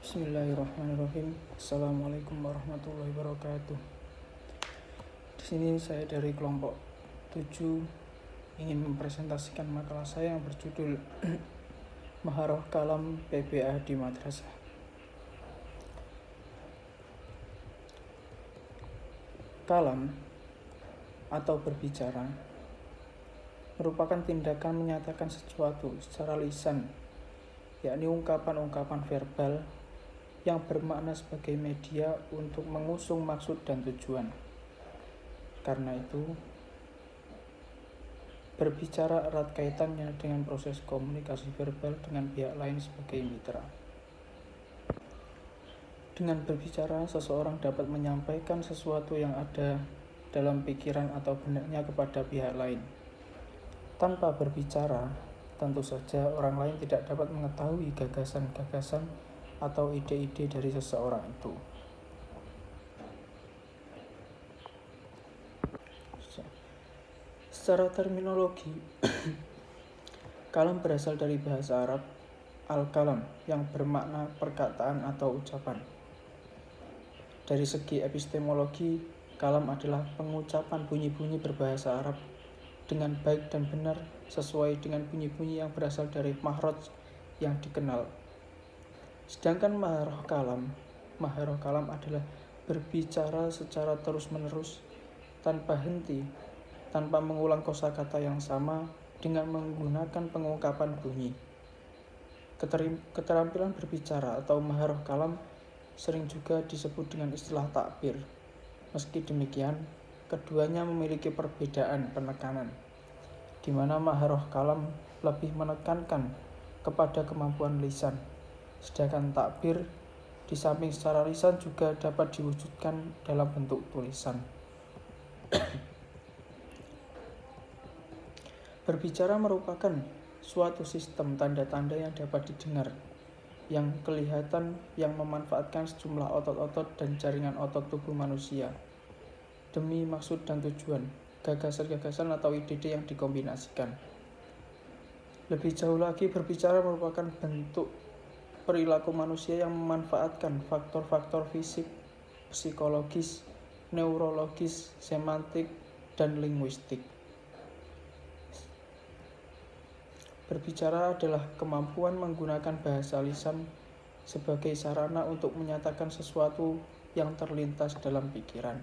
Bismillahirrahmanirrahim. Assalamualaikum warahmatullahi wabarakatuh. Di sini saya dari kelompok 7 ingin mempresentasikan makalah saya yang berjudul Maharoh Kalam PBA di Madrasah. Kalam atau berbicara merupakan tindakan menyatakan sesuatu secara lisan, yakni ungkapan-ungkapan verbal yang bermakna sebagai media untuk mengusung maksud dan tujuan. Karena itu, berbicara erat kaitannya dengan proses komunikasi verbal dengan pihak lain sebagai mitra. Dengan berbicara, seseorang dapat menyampaikan sesuatu yang ada dalam pikiran atau benaknya kepada pihak lain. Tanpa berbicara, tentu saja orang lain tidak dapat mengetahui gagasan-gagasan atau ide-ide dari seseorang itu. Secara terminologi, kalam berasal dari bahasa Arab al-kalam yang bermakna perkataan atau ucapan. Dari segi epistemologi, kalam adalah pengucapan bunyi-bunyi berbahasa Arab dengan baik dan benar sesuai dengan bunyi-bunyi yang berasal dari makhraj yang dikenal. Sedangkan maharoh kalam adalah berbicara secara terus-menerus tanpa henti, tanpa mengulang kosakata yang sama dengan menggunakan pengungkapan bunyi. Keterampilan berbicara atau maharoh kalam sering juga disebut dengan istilah takbir. Meski demikian, keduanya memiliki perbedaan penekanan, di mana maharoh kalam lebih menekankan kepada kemampuan lisan, sedangkan takbir di samping secara lisan juga dapat diwujudkan dalam bentuk tulisan. Berbicara merupakan suatu sistem tanda-tanda yang dapat didengar, yang kelihatan, yang memanfaatkan sejumlah otot-otot dan jaringan otot tubuh manusia demi maksud dan tujuan, gagasan-gagasan atau ide-ide yang dikombinasikan. Lebih jauh lagi, berbicara merupakan bentuk perilaku manusia yang memanfaatkan faktor-faktor fisik, psikologis, neurologis, semantik, dan linguistik. Berbicara adalah kemampuan menggunakan bahasa lisan sebagai sarana untuk menyatakan sesuatu yang terlintas dalam pikiran.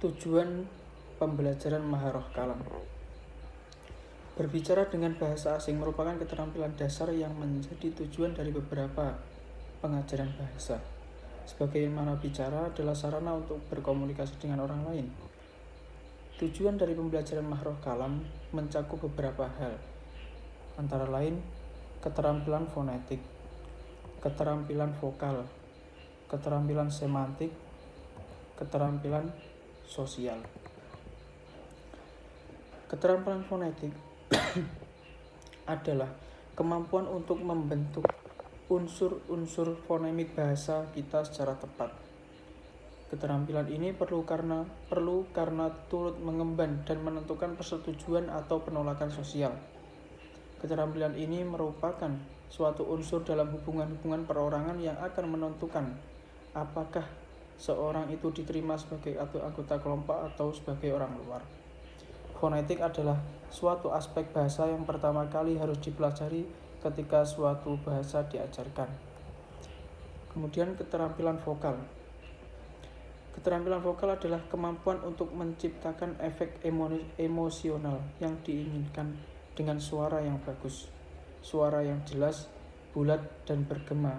Tujuan pembelajaran maharoh kalam. Berbicara dengan bahasa asing merupakan keterampilan dasar yang menjadi tujuan dari beberapa pengajaran bahasa. Sebagaimana bicara adalah sarana untuk berkomunikasi dengan orang lain. Tujuan dari pembelajaran maharoh kalam mencakup beberapa hal, antara lain keterampilan fonetik, keterampilan vokal, keterampilan semantik, keterampilan sosial. Keterampilan fonetik adalah kemampuan untuk membentuk unsur-unsur fonemik bahasa kita secara tepat. Keterampilan ini perlu karena turut mengemban dan menentukan persetujuan atau penolakan sosial. Keterampilan ini merupakan suatu unsur dalam hubungan-hubungan perorangan yang akan menentukan apakah seorang itu diterima sebagai anggota kelompok atau sebagai orang luar. Fonetik adalah suatu aspek bahasa yang pertama kali harus dipelajari ketika suatu bahasa diajarkan. Kemudian keterampilan vokal. Keterampilan vokal adalah kemampuan untuk menciptakan efek emosional yang diinginkan dengan suara yang bagus, suara yang jelas, bulat, dan bergema,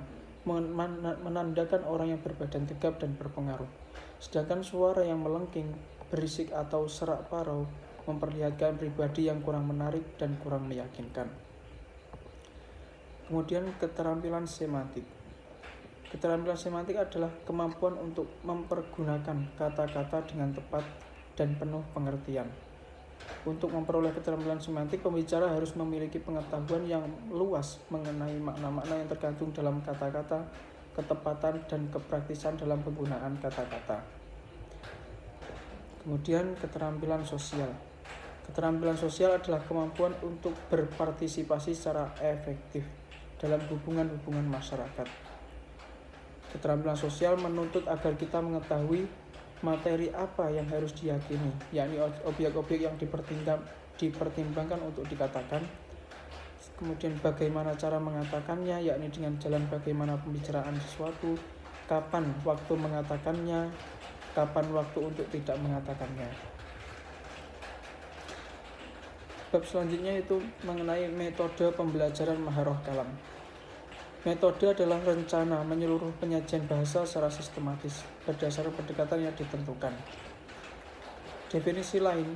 menandakan orang yang berbadan tegap dan berpengaruh. Sedangkan suara yang melengking, berisik atau serak parau memperlihatkan pribadi yang kurang menarik dan kurang meyakinkan. Kemudian keterampilan semantik. Keterampilan semantik adalah kemampuan untuk mempergunakan kata-kata dengan tepat dan penuh pengertian. Untuk memperoleh keterampilan semantik, pembicara harus memiliki pengetahuan yang luas mengenai makna-makna yang tergantung dalam kata-kata, ketepatan, dan kepraktisan dalam penggunaan kata-kata. Kemudian keterampilan sosial. Keterampilan sosial adalah kemampuan untuk berpartisipasi secara efektif dalam hubungan-hubungan masyarakat. Keterampilan sosial menuntut agar kita mengetahui materi apa yang harus diyakini, yakni objek-objek yang dipertimbangkan untuk dikatakan. Kemudian bagaimana cara mengatakannya, yakni dengan jalan bagaimana pembicaraan sesuatu, kapan waktu mengatakannya, kapan waktu untuk tidak mengatakannya. Bab selanjutnya itu mengenai metode pembelajaran maharoh kalam. Metode adalah rencana menyeluruh penyajian bahasa secara sistematis berdasarkan pendekatan yang ditentukan. Definisi lain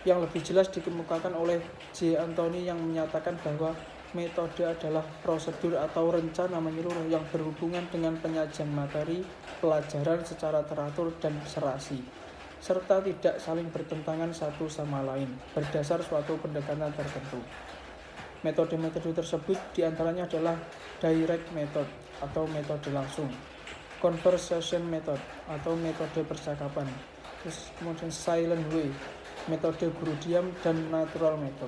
yang lebih jelas dikemukakan oleh J. Anthony yang menyatakan bahwa metode adalah prosedur atau rencana menyeluruh yang berhubungan dengan penyajian materi pelajaran secara teratur dan serasi, serta tidak saling bertentangan satu sama lain berdasar suatu pendekatan tertentu. Metode-metode tersebut diantaranya adalah direct method atau metode langsung, conversation method atau metode percakapan, kemudian silent way, metode guru diam, dan natural method.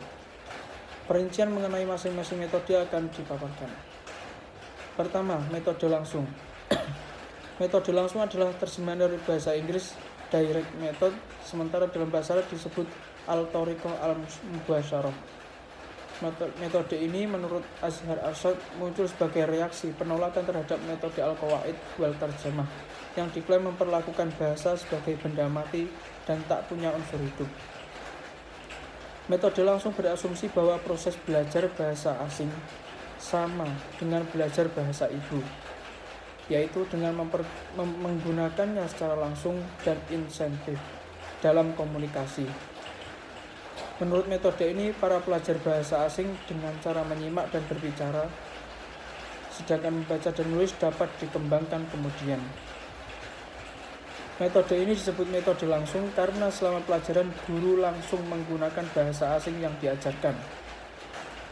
Perincian mengenai masing-masing metode akan dipaparkan. Pertama, metode langsung. Metode langsung adalah terjemahan dari bahasa Inggris direct method, sementara dalam bahasa Arab disebut al-thariqah al-mubasyarah. Metode ini menurut Azhar Arshad muncul sebagai reaksi penolakan terhadap metode al-qawaid wal tarjamah yang diklaim memperlakukan bahasa sebagai benda mati dan tak punya unsur hidup. Metode langsung berasumsi bahwa proses belajar bahasa asing sama dengan belajar bahasa ibu, yaitu dengan menggunakannya secara langsung dan insentif dalam komunikasi. Menurut metode ini, para pelajar bahasa asing dengan cara menyimak dan berbicara, sedangkan membaca dan menulis dapat dikembangkan kemudian. Metode ini disebut metode langsung karena selama pelajaran guru langsung menggunakan bahasa asing yang diajarkan,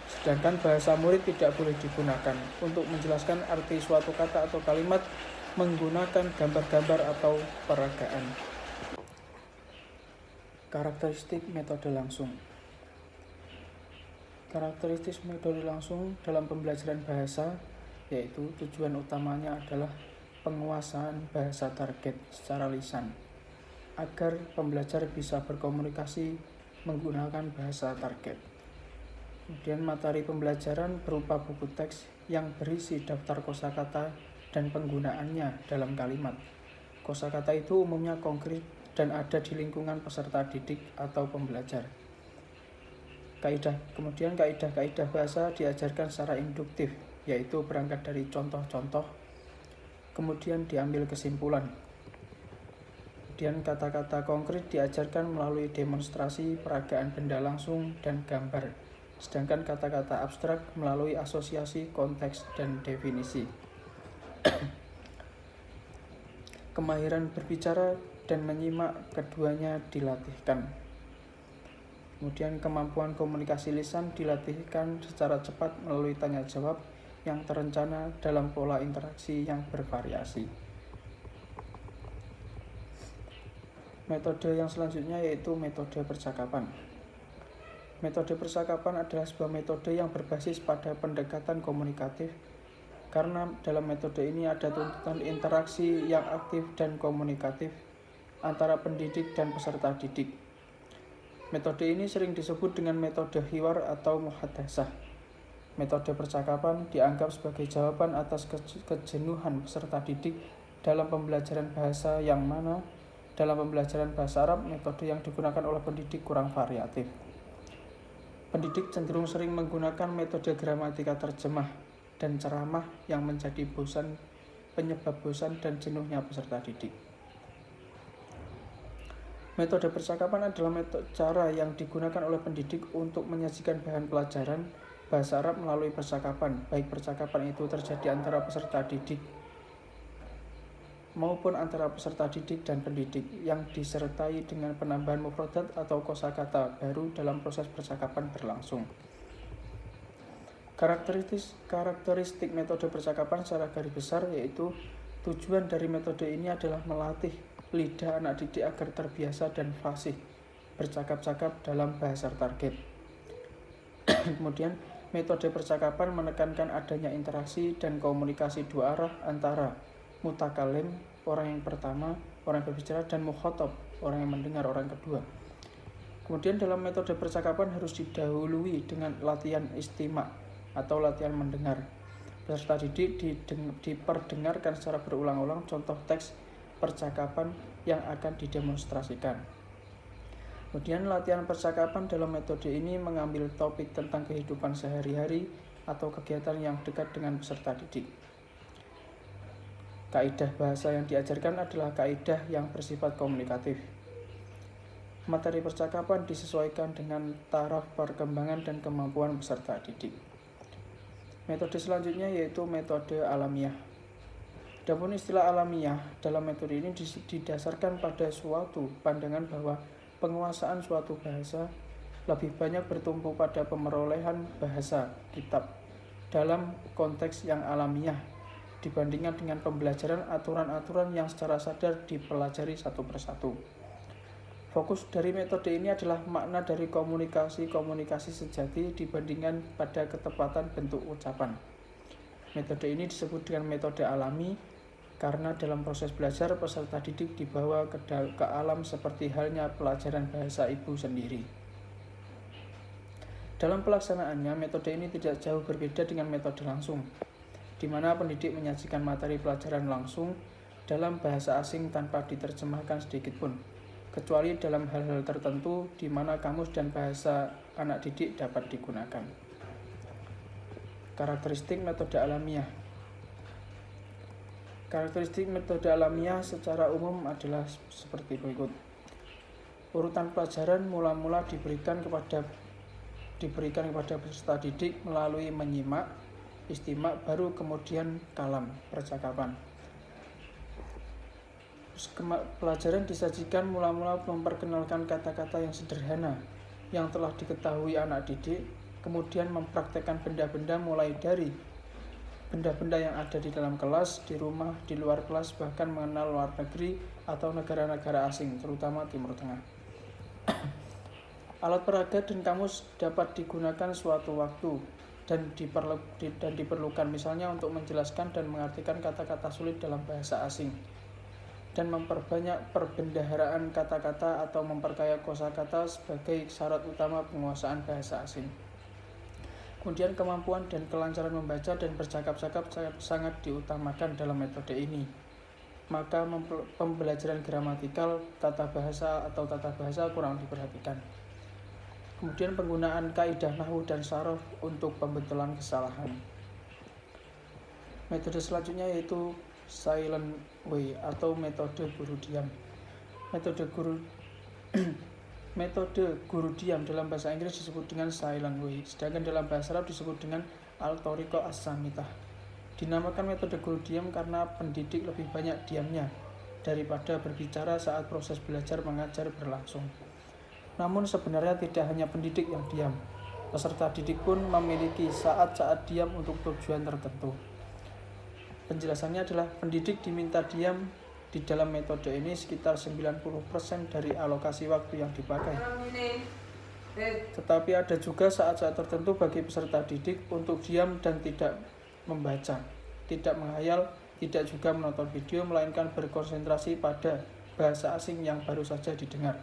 sedangkan bahasa murid tidak boleh digunakan untuk menjelaskan arti suatu kata atau kalimat menggunakan gambar-gambar atau peragaan. Karakteristik metode langsung. Karakteristik metode langsung dalam pembelajaran bahasa yaitu tujuan utamanya adalah penguasaan bahasa target secara lisan agar pembelajar bisa berkomunikasi menggunakan bahasa target. Kemudian materi pembelajaran berupa buku teks yang berisi daftar kosakata dan penggunaannya dalam kalimat. Kosakata itu umumnya konkret dan ada di lingkungan peserta didik atau pembelajar. Kaidah-kaidah bahasa diajarkan secara induktif, yaitu berangkat dari contoh-contoh, kemudian diambil kesimpulan. Kemudian kata-kata konkret diajarkan melalui demonstrasi, peragaan benda langsung, dan gambar. Sedangkan kata-kata abstrak melalui asosiasi, konteks, dan definisi. Kemahiran berbicara dan menyimak keduanya dilatihkan. Kemudian kemampuan komunikasi lisan dilatihkan secara cepat melalui tanya jawab yang terencana dalam pola interaksi yang bervariasi. Metode yang selanjutnya yaitu metode percakapan. Metode percakapan adalah sebuah metode yang berbasis pada pendekatan komunikatif karena dalam metode ini ada tuntutan interaksi yang aktif dan komunikatif antara pendidik dan peserta didik. Metode ini sering disebut dengan metode hiwar atau muhadasah. Metode percakapan dianggap sebagai jawaban atas kejenuhan peserta didik dalam pembelajaran bahasa yang mana dalam pembelajaran bahasa Arab metode yang digunakan oleh pendidik kurang variatif. Pendidik cenderung sering menggunakan metode gramatika terjemah dan ceramah yang menjadi penyebab bosan dan jenuhnya peserta didik. Metode percakapan adalah cara yang digunakan oleh pendidik untuk menyajikan bahan pelajaran bahasa Arab melalui percakapan, baik percakapan itu terjadi antara peserta didik maupun antara peserta didik dan pendidik yang disertai dengan penambahan mufradat atau kosakata baru dalam proses percakapan berlangsung. Karakteristik metode percakapan secara garis besar yaitu tujuan dari metode ini adalah melatih lidah anak didik agar terbiasa dan fasih bercakap-cakap dalam bahasa target. Kemudian Metode percakapan menekankan adanya interaksi dan komunikasi dua arah antara mutakalim, orang yang pertama, orang yang berbicara, dan mukhatab, orang yang mendengar, orang kedua. Kemudian dalam metode percakapan harus didahului dengan latihan istima' atau latihan mendengar. Peserta didik diperdengarkan secara berulang-ulang contoh teks percakapan yang akan didemonstrasikan. Kemudian latihan percakapan dalam metode ini mengambil topik tentang kehidupan sehari-hari atau kegiatan yang dekat dengan peserta didik. Kaidah bahasa yang diajarkan adalah kaidah yang bersifat komunikatif. Materi percakapan disesuaikan dengan taraf perkembangan dan kemampuan peserta didik. Metode selanjutnya yaitu metode alamiah. Adapun istilah alamiah dalam metode ini didasarkan pada suatu pandangan bahwa penguasaan suatu bahasa lebih banyak bertumpu pada pemerolehan bahasa kitab dalam konteks yang alamiah dibandingkan dengan pembelajaran aturan-aturan yang secara sadar dipelajari satu persatu. Fokus dari metode ini adalah makna dari komunikasi sejati dibandingkan pada ketepatan bentuk ucapan. Metode ini disebut dengan metode alami karena dalam proses belajar peserta didik dibawa ke alam seperti halnya pelajaran bahasa ibu sendiri. Dalam pelaksanaannya, metode ini tidak jauh berbeda dengan metode langsung, di mana pendidik menyajikan materi pelajaran langsung dalam bahasa asing tanpa diterjemahkan sedikitpun, kecuali dalam hal-hal tertentu di mana kamus dan bahasa anak didik dapat digunakan. Karakteristik metode alamiah. Karakteristik metode alamiah secara umum adalah seperti berikut. Urutan pelajaran mula-mula diberikan kepada peserta didik melalui menyimak, istimak, baru kemudian kalam, percakapan. Pelajaran disajikan mula-mula memperkenalkan kata-kata yang sederhana yang telah diketahui anak didik, kemudian mempraktekkan benda-benda mulai dari benda-benda yang ada di dalam kelas, di rumah, di luar kelas, bahkan mengenal luar negeri atau negara-negara asing, terutama Timur Tengah. Alat peraga dan kamus dapat digunakan suatu waktu dan diperlukan misalnya untuk menjelaskan dan mengartikan kata-kata sulit dalam bahasa asing, dan memperbanyak perbendaharaan kata-kata atau memperkaya kosakata sebagai syarat utama penguasaan bahasa asing. Kemudian kemampuan dan kelancaran membaca dan bercakap-cakap sangat diutamakan dalam metode ini. Maka pembelajaran gramatikal, tata bahasa kurang diperhatikan. Kemudian penggunaan kaidah nahwu dan saraf untuk pembetulan kesalahan. Metode selanjutnya yaitu silent way atau metode guru diam. Metode guru diam dalam bahasa Inggris disebut dengan silent way, sedangkan dalam bahasa Arab disebut dengan al-tariqah as-samitah. Dinamakan metode guru diam karena pendidik lebih banyak diamnya daripada berbicara saat proses belajar mengajar berlangsung. Namun sebenarnya tidak hanya pendidik yang diam, peserta didik pun memiliki saat-saat diam untuk tujuan tertentu. Penjelasannya adalah pendidik diminta diam di dalam metode ini sekitar 90% dari alokasi waktu yang dipakai. Tetapi ada juga saat-saat tertentu bagi peserta didik untuk diam dan tidak membaca, tidak menghayal, tidak juga menonton video, melainkan berkonsentrasi pada bahasa asing yang baru saja didengar.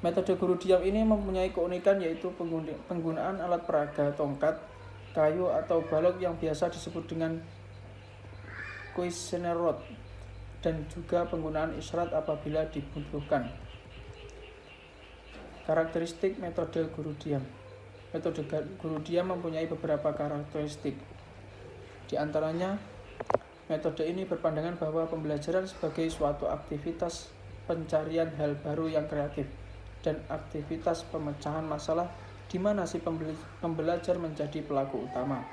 Metode guru diam ini mempunyai keunikan yaitu penggunaan alat peraga, tongkat, kayu atau balok yang biasa disebut dengan questionnaire rod, dan juga penggunaan isyarat apabila dibutuhkan. Karakteristik metode guru diam. Metode guru diam mempunyai beberapa karakteristik. Di antaranya, metode ini berpandangan bahwa pembelajaran sebagai suatu aktivitas pencarian hal baru yang kreatif dan aktivitas pemecahan masalah di mana si pembelajar menjadi pelaku utama.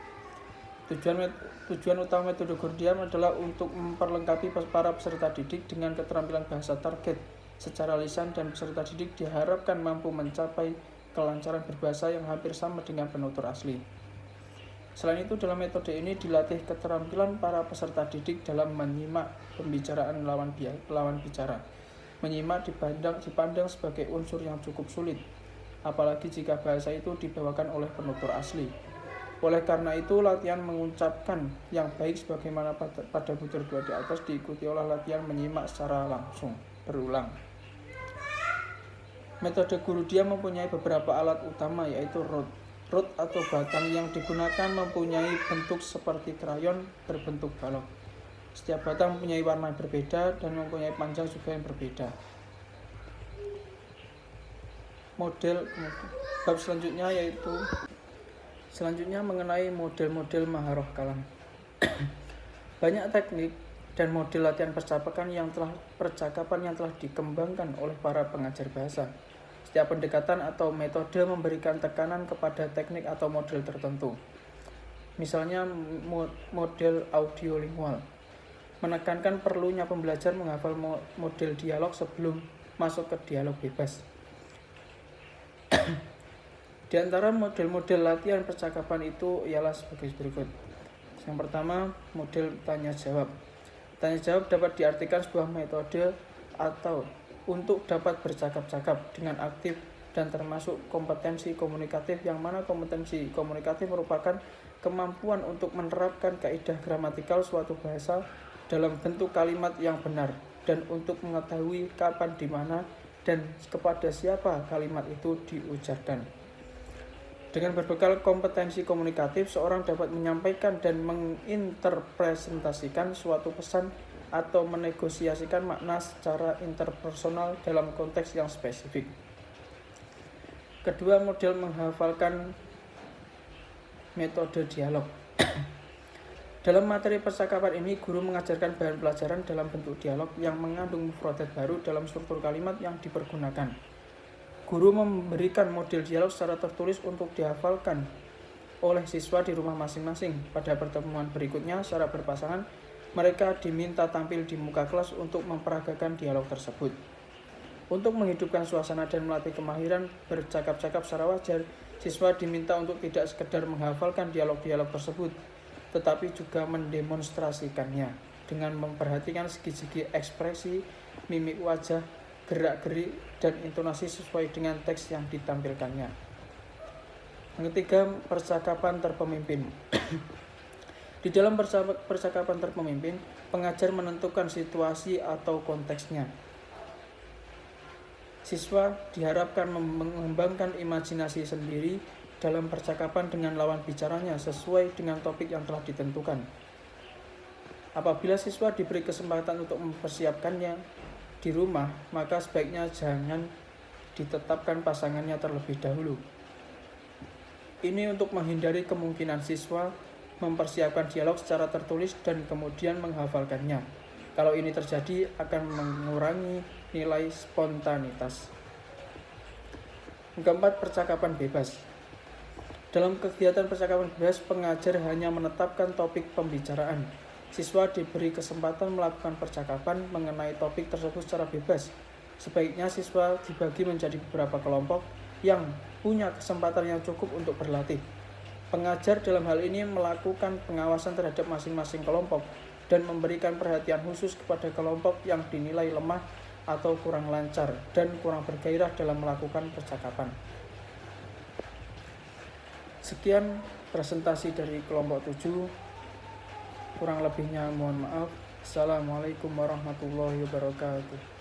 Tujuan utama metode guru diam adalah untuk memperlengkapi para peserta didik dengan keterampilan bahasa target secara lisan, dan peserta didik diharapkan mampu mencapai kelancaran berbahasa yang hampir sama dengan penutur asli. Selain itu, dalam metode ini dilatih keterampilan para peserta didik dalam menyimak pembicaraan lawan bicara. Menyimak dipandang sebagai unsur yang cukup sulit, apalagi jika bahasa itu dibawakan oleh penutur asli. Oleh karena itu, latihan mengucapkan yang baik sebagaimana pada butir 2 di atas diikuti oleh latihan menyimak secara langsung, berulang. Metode guru diam mempunyai beberapa alat utama, yaitu root. Root atau batang yang digunakan mempunyai bentuk seperti krayon berbentuk balok. Setiap batang mempunyai warna berbeda dan mempunyai panjang juga yang berbeda. Bab selanjutnya mengenai model-model maharoh kalam. Banyak teknik dan model latihan percakapan yang telah dikembangkan oleh para pengajar bahasa. Setiap pendekatan atau metode memberikan tekanan kepada teknik atau model tertentu. Misalnya model audiolingual menekankan perlunya pembelajar menghafal model dialog sebelum masuk ke dialog bebas. Di antara model-model latihan percakapan itu ialah sebagai berikut. Yang pertama, model tanya-jawab. Tanya-jawab dapat diartikan sebuah metode atau untuk dapat bercakap-cakap dengan aktif dan termasuk kompetensi komunikatif, yang mana kompetensi komunikatif merupakan kemampuan untuk menerapkan kaidah gramatikal suatu bahasa dalam bentuk kalimat yang benar dan untuk mengetahui kapan, di mana, dan kepada siapa kalimat itu diucapkan. Dengan berbekal kompetensi komunikatif, seorang dapat menyampaikan dan menginterpresentasikan suatu pesan atau menegosiasikan makna secara interpersonal dalam konteks yang spesifik. Kedua, model menghafalkan metode dialog. Dalam materi percakapan ini, guru mengajarkan bahan pelajaran dalam bentuk dialog yang mengandung mufradat baru dalam struktur kalimat yang dipergunakan. Guru memberikan model dialog secara tertulis untuk dihafalkan oleh siswa di rumah masing-masing. Pada pertemuan berikutnya, secara berpasangan, mereka diminta tampil di muka kelas untuk memperagakan dialog tersebut. Untuk menghidupkan suasana dan melatih kemahiran bercakap-cakap secara wajar, siswa diminta untuk tidak sekedar menghafalkan dialog-dialog tersebut, tetapi juga mendemonstrasikannya dengan memperhatikan segi-segi ekspresi, mimik wajah, gerak-gerik, dan intonasi sesuai dengan teks yang ditampilkannya. Yang ketiga, percakapan terpemimpin. Di dalam percakapan terpemimpin, pengajar menentukan situasi atau konteksnya. Siswa diharapkan mengembangkan imajinasi sendiri dalam percakapan dengan lawan bicaranya sesuai dengan topik yang telah ditentukan. Apabila siswa diberi kesempatan untuk mempersiapkannya di rumah, maka sebaiknya jangan ditetapkan pasangannya terlebih dahulu. Ini untuk menghindari kemungkinan siswa mempersiapkan dialog secara tertulis dan kemudian menghafalkannya. Kalau ini terjadi, akan mengurangi nilai spontanitas. Keempat, percakapan bebas. Dalam kegiatan percakapan bebas, pengajar hanya menetapkan topik pembicaraan. Siswa diberi kesempatan melakukan percakapan mengenai topik tersebut secara bebas. Sebaiknya siswa dibagi menjadi beberapa kelompok yang punya kesempatan yang cukup untuk berlatih. Pengajar dalam hal ini melakukan pengawasan terhadap masing-masing kelompok dan memberikan perhatian khusus kepada kelompok yang dinilai lemah atau kurang lancar dan kurang bergairah dalam melakukan percakapan. Sekian presentasi dari kelompok 7. Kurang lebihnya mohon maaf. Assalamualaikum warahmatullahi wabarakatuh.